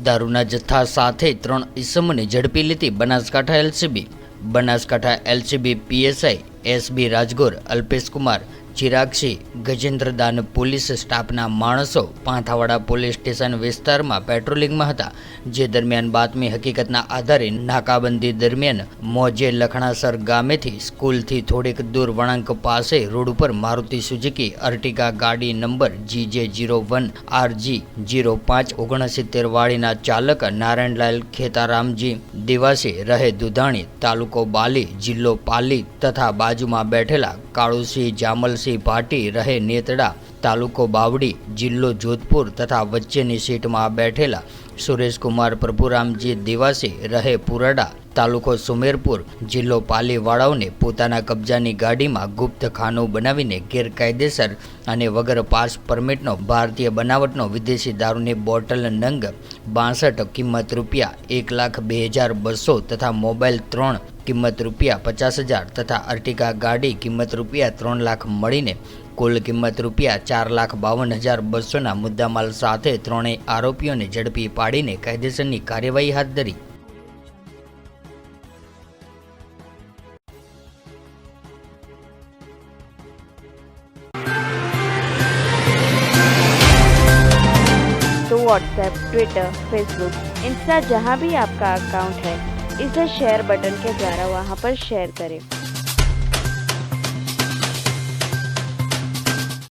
દારૂના જથ્થા સાથે 3 ઈસમોને ઝડપી લેતી Banaskantha LCB. Banaskantha LCB PSI SB Rajgor, Alpesh Kumar, Chiragsinh, Gajendradan police સ્ટાફના માણસો પાંથાવાડા પોલીસ સ્ટેશન વિસ્તારમાં પેટ્રોલિંગમાં હતા, જે દરમિયાન બાતમી હકીકતના આધારે નાકાબંધી દરમિયાન મોજે લખણાસર ગામેથી સ્કૂલથી થોડીક દૂર વળાંક પાસે રોડ ઉપર મારુતિ સુઝુકી અર્ટિગા ગાડી નંબર GJ01RG0569 વાળીના ચાલક નારાયણલાલ ખેતારામજી દિવાસી રહે દુધાણી, તાલુકો બાલી, જિલ્લો પાલી તથા બાજુમાં બેઠેલા કાળુસિંહ જામલસિંહ ભાટી રહે નેતડા, તાલુકો બાવડી, જિલ્લો જોધપુર તથા વચ્ચેની સીટમાં બેઠેલા સુરેશકુમાર પ્રભુરામજી દિવાસી રહે પુરાડા, તાલુકો સુમેરપુર, જિલ્લો પાલીવાળાઓને પોતાના કબજાની ગાડીમાં ગુપ્ત ખાનું બનાવીને ગેરકાયદેસર અને વગર પાસ પરમિટનો ભારતીય બનાવટનો વિદેશી દારૂની બોટલ નંગ 62 કિંમત રૂપિયા 1,02,200 તથા મોબાઈલ 3 કિંમત રૂપિયા 50,000 તથા અર્ટિગા ગાડી કિંમત રૂપિયા 3 લાખ મળીને કુલ કિંમત રૂપિયા 4,52,200ના મુદ્દામાલ સાથે ત્રણેય આરોપીઓને ઝડપી પાડીને કાયદેસરની કાર્યવાહી હાથ ધરી। तो व्हाट्सएप, ट्विटर, फेसबुक, इंस्टा जहाँ भी आपका अकाउंट है, इसे शेयर बटन के द्वारा वहाँ पर शेयर करें।